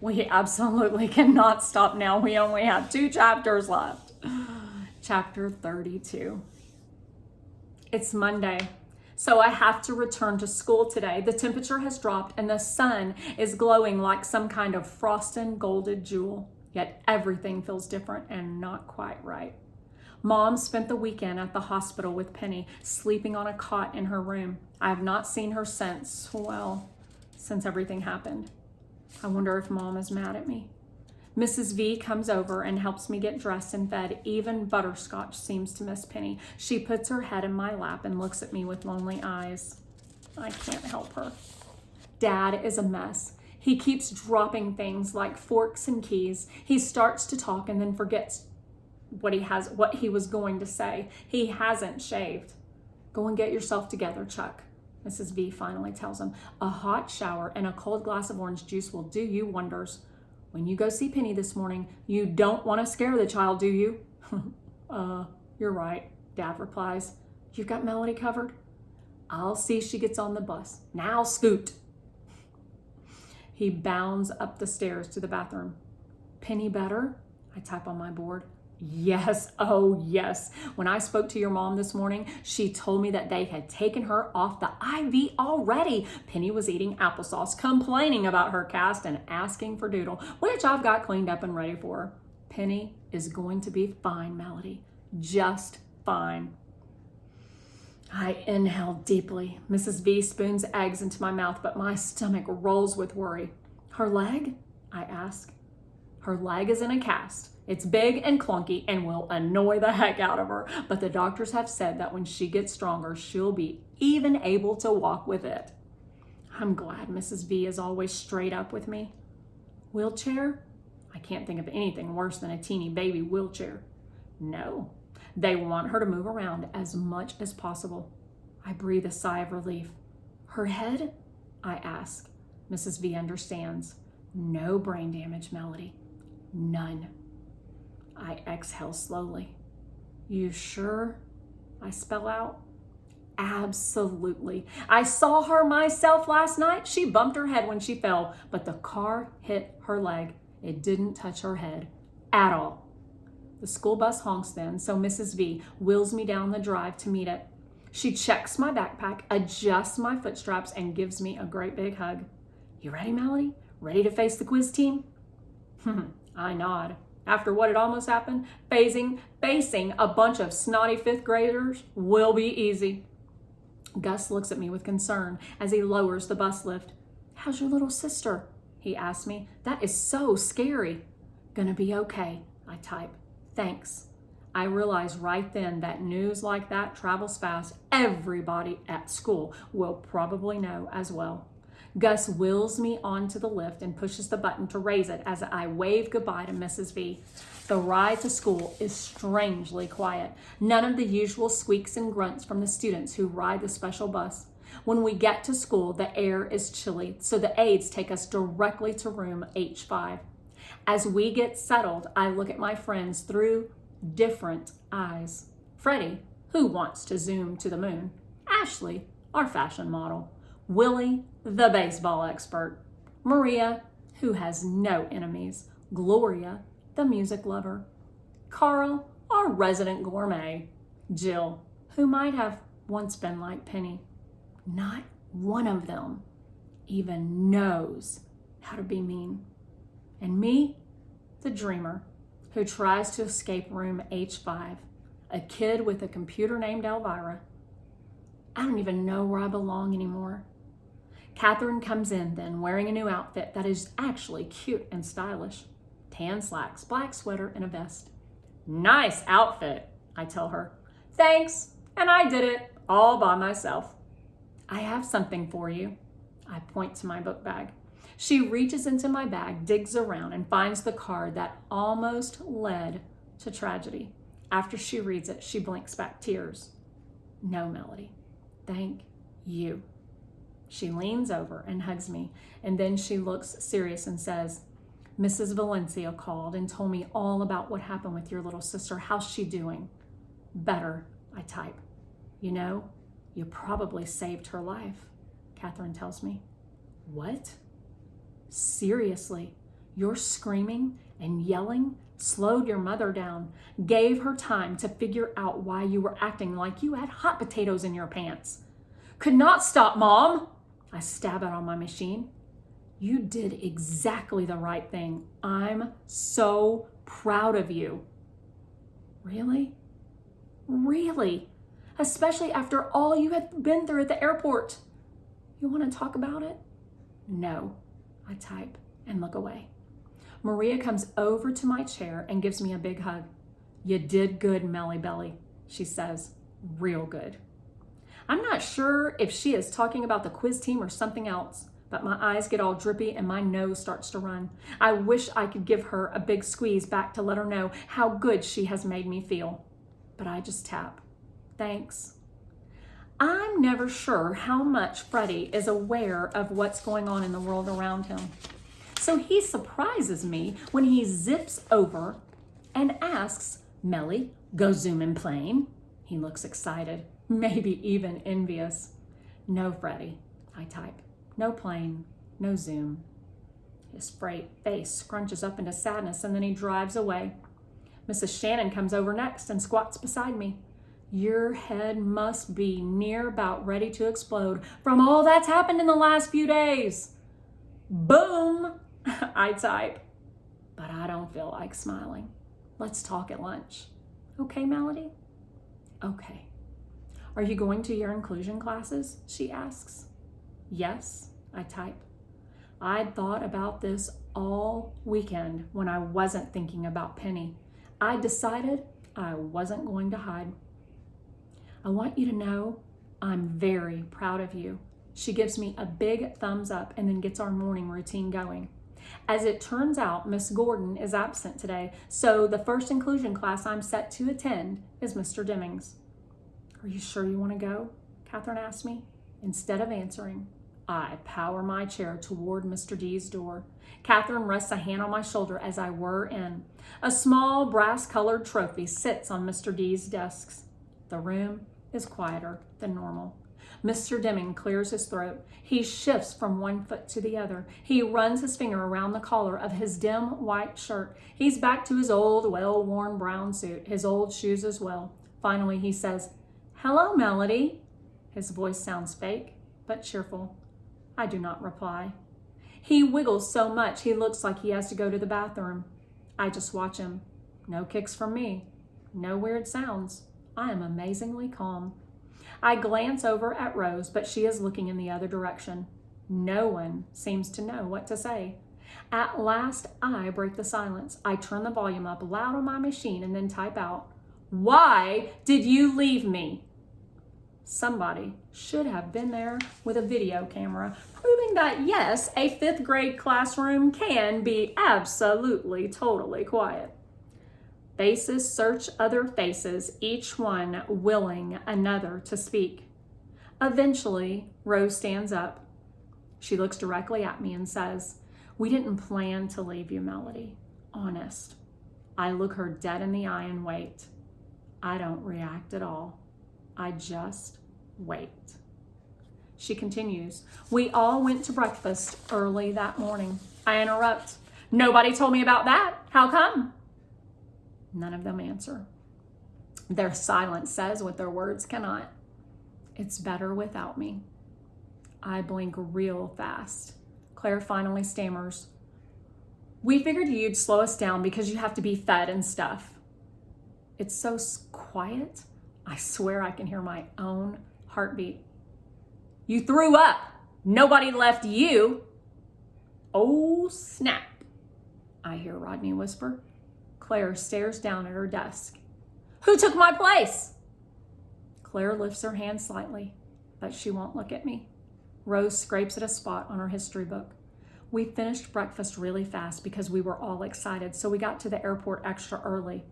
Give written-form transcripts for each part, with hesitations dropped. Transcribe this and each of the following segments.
We absolutely cannot stop now. We only have 2 chapters left. Chapter 32. It's Monday, so I have to return to school today. The temperature has dropped and the sun is glowing like some kind of frosted golden jewel. Yet everything feels different and not quite right. Mom spent the weekend at the hospital with Penny, sleeping on a cot in her room. I have not seen her since everything happened. I wonder if Mom is mad at me. Mrs. V comes over and helps me get dressed and fed. Even Butterscotch seems to miss Penny. She puts her head in my lap and looks at me with lonely eyes. I can't help her. Dad is a mess. He keeps dropping things like forks and keys. He starts to talk and then forgets what he was going to say. He hasn't shaved. Go and get yourself together, Chuck. Mrs. V finally tells him. A hot shower and a cold glass of orange juice will do you wonders. When you go see Penny this morning, you don't want to scare the child, do you? You're right, Dad replies. You've got Melody covered? I'll see she gets on the bus. Now scoot. He bounds up the stairs to the bathroom. Penny better? I type on my board. Yes, oh yes. When I spoke to your mom this morning, she told me that they had taken her off the IV already. Penny was eating applesauce, complaining about her cast and asking for doodle, which I've got cleaned up and ready for her. Penny is going to be fine, Melody. Just fine. I inhale deeply. Mrs. V spoons eggs into my mouth, but my stomach rolls with worry. Her leg? I ask. Her leg is in a cast. It's big and clunky and will annoy the heck out of her, but the doctors have said that when she gets stronger, she'll be even able to walk with it. I'm glad Mrs. V is always straight up with me. Wheelchair? I can't think of anything worse than a teeny baby wheelchair. No, they want her to move around as much as possible. I breathe a sigh of relief. Her head? I ask. Mrs. V understands. No brain damage, Melody. None. I exhale slowly. You sure? I spell out. Absolutely. I saw her myself last night. She bumped her head when she fell, but the car hit her leg. It didn't touch her head at all. The school bus honks then, so Mrs. V wheels me down the drive to meet it. She checks my backpack, adjusts my foot straps, and gives me a great big hug. You ready, Melody? Ready to face the quiz team? I nod. After what had almost happened, facing a bunch of snotty 5th graders will be easy. Gus looks at me with concern as he lowers the bus lift. How's your little sister? He asks me. That is so scary. Gonna be okay, I type. Thanks. I realize right then that news like that travels fast. Everybody at school will probably know as well. Gus wheels me onto the lift and pushes the button to raise it as I wave goodbye to Mrs. V. The ride to school is strangely quiet. None of the usual squeaks and grunts from the students who ride the special bus. When we get to school, the air is chilly, so the aides take us directly to room H5. As we get settled, I look at my friends through different eyes. Freddie, who wants to zoom to the moon. Ashley, our fashion model. Willie, the baseball expert. Maria, who has no enemies. Gloria, the music lover. Carl, our resident gourmet. Jill, who might have once been like Penny. Not one of them even knows how to be mean. And me, the dreamer, who tries to escape room H5, a kid with a computer named Elvira. I don't even know where I belong anymore. Katherine comes in then wearing a new outfit that is actually cute and stylish. Tan slacks, black sweater, and a vest. Nice outfit, I tell her. Thanks, and I did it all by myself. I have something for you. I point to my book bag. She reaches into my bag, digs around, and finds the card that almost led to tragedy. After she reads it, she blinks back tears. No, Melody. Thank you. She leans over and hugs me, and then she looks serious and says, Mrs. Valencia called and told me all about what happened with your little sister. How's she doing? Better, I type. You know, you probably saved her life, Katherine tells me. What? Seriously, Your screaming and yelling slowed your mother down, gave her time to figure out why you were acting like you had hot potatoes in your pants. Could not stop, Mom. I stab it on my machine. You did exactly the right thing. I'm so proud of you. Really? Really? Especially after all you had been through at the airport. You want to talk about it? No, I type and look away. Maria comes over to my chair and gives me a big hug. You did good, Melly Belly, she says. Real good. I'm not sure if she is talking about the quiz team or something else, but my eyes get all drippy and my nose starts to run. I wish I could give her a big squeeze back to let her know how good she has made me feel. But I just tap. Thanks. I'm never sure how much Freddie is aware of what's going on in the world around him. So he surprises me when he zips over and asks, Melly, go zoom in plane? He looks excited, maybe even envious. No, Freddie, I type. No plane, no zoom. His face scrunches up into sadness and then he drives away. Mrs. Shannon comes over next and squats beside me. Your head must be near about ready to explode from all that's happened in the last few days. Boom, I type. But I don't feel like smiling. Let's talk at lunch. Okay, Melody? Okay. Are you going to your inclusion classes? She asks. Yes, I type. I'd thought about this all weekend when I wasn't thinking about Penny. I decided I wasn't going to hide. I want you to know I'm very proud of you. She gives me a big thumbs up and then gets our morning routine going. As it turns out, Miss Gordon is absent today, so the first inclusion class I'm set to attend is Mr. Deming's. Are you sure you want to go? Katherine asked me. Instead of answering, I power my chair toward Mr. D's door. Katherine rests a hand on my shoulder as I whir in. A small brass-colored trophy sits on Mr. D's desk. The room is quieter than normal. Mr. Deming clears his throat. He shifts from one foot to the other. He runs his finger around the collar of his dim white shirt. He's back to his old, well-worn brown suit, his old shoes as well. Finally, he says, Hello, Melody. His voice sounds fake, but cheerful. I do not reply. He wiggles so much he looks like he has to go to the bathroom. I just watch him. No kicks from me. No weird sounds. I am amazingly calm. I glance over at Rose, but she is looking in the other direction. No one seems to know what to say. At last, I break the silence. I turn the volume up loud on my machine and then type out, Why did you leave me? Somebody should have been there with a video camera, proving that yes, a 5th grade classroom can be absolutely, totally quiet. Faces search other faces, each one willing another to speak. Eventually, Rose stands up. She looks directly at me and says, We didn't plan to leave you, Melody. Honest. I look her dead in the eye and wait. I don't react at all. I just wait. She continues, We all went to breakfast early that morning. I interrupt. Nobody told me about that. How come? None of them answer. Their silence says what their words cannot. It's better without me. I blink real fast. Claire finally stammers. We figured you'd slow us down because you have to be fed and stuff. It's so quiet. I swear I can hear my own heartbeat. You threw up. Nobody left you. Oh, snap. I hear Rodney whisper. Claire stares down at her desk. Who took my place? Claire lifts her hand slightly, but she won't look at me. Rose scrapes at a spot on her history book. We finished breakfast really fast because we were all excited, so we got to the airport extra early.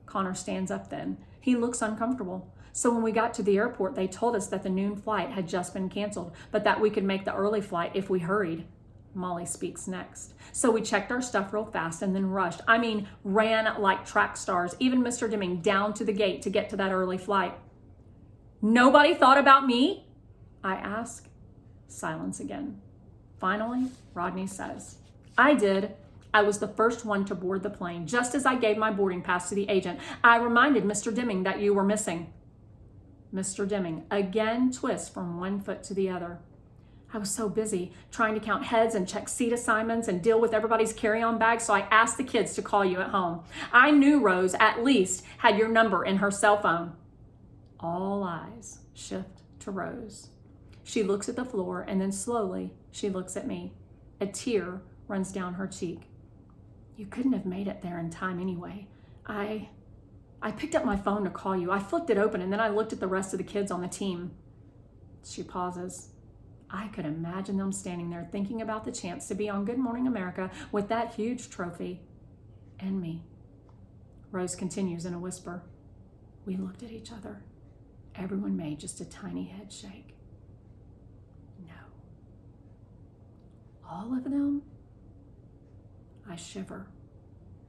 Connor stands up then. He looks uncomfortable. So when we got to the airport, they told us that the noon flight had just been canceled, but that we could make the early flight if we hurried. Molly speaks next. So we checked our stuff real fast and then rushed. Ran like track stars, even Mr. Deming down to the gate to get to that early flight. Nobody thought about me? I ask. Silence again. Finally, Rodney says, I did. I was the first one to board the plane. Just as I gave my boarding pass to the agent, I reminded Mr. Deming that you were missing. Mr. Deming again twists from one foot to the other. I was so busy trying to count heads and check seat assignments and deal with everybody's carry-on bags, so I asked the kids to call you at home. I knew Rose at least had your number in her cell phone. All eyes shift to Rose. She looks at the floor, and then slowly she looks at me. A tear runs down her cheek. You couldn't have made it there in time anyway. I picked up my phone to call you. I flicked it open, and then I looked at the rest of the kids on the team. She pauses. I could imagine them standing there thinking about the chance to be on Good Morning America with that huge trophy and me. Rose continues in a whisper. We looked at each other. Everyone made just a tiny head shake. No. All of them? I shiver.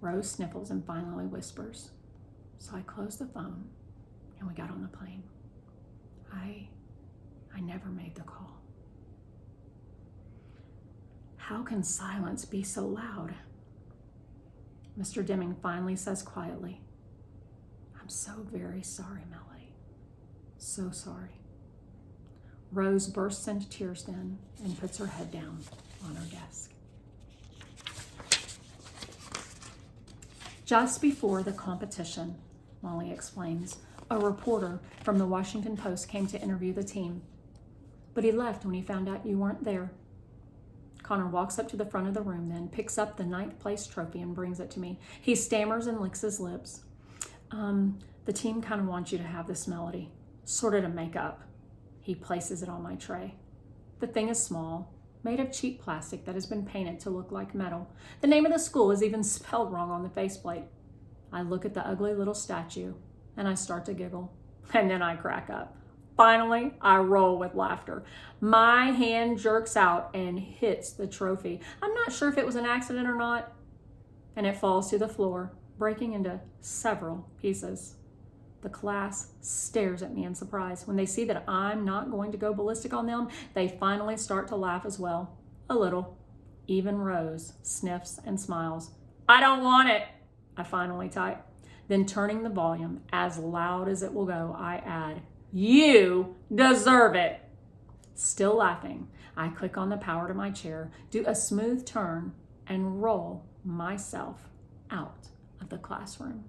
Rose sniffles and finally whispers. So I closed the phone and we got on the plane. I never made the call. How can silence be so loud? Mr. Deming finally says quietly, I'm so very sorry, Melody. So sorry. Rose bursts into tears then and puts her head down on her desk. Just before the competition, Molly explains, a reporter from the Washington Post came to interview the team, but he left when he found out you weren't there. Connor walks up to the front of the room then, picks up the 9th place trophy and brings it to me. He stammers and licks his lips. The team kind of wants you to have this, Melody, sort of to make up. He places it on my tray. The thing is small, made of cheap plastic that has been painted to look like metal. The name of the school is even spelled wrong on the faceplate. I look at the ugly little statue and I start to giggle, and then I crack up. Finally, I roll with laughter. My hand jerks out and hits the trophy. I'm not sure if it was an accident or not, and it falls to the floor, breaking into several pieces. The class stares at me in surprise. When they see that I'm not going to go ballistic on them, they finally start to laugh as well. A little. Even Rose sniffs and smiles. I don't want it, I finally type. Then turning the volume as loud as it will go, I add, you deserve it. Still laughing, I click on the power to my chair, do a smooth turn, and roll myself out of the classroom.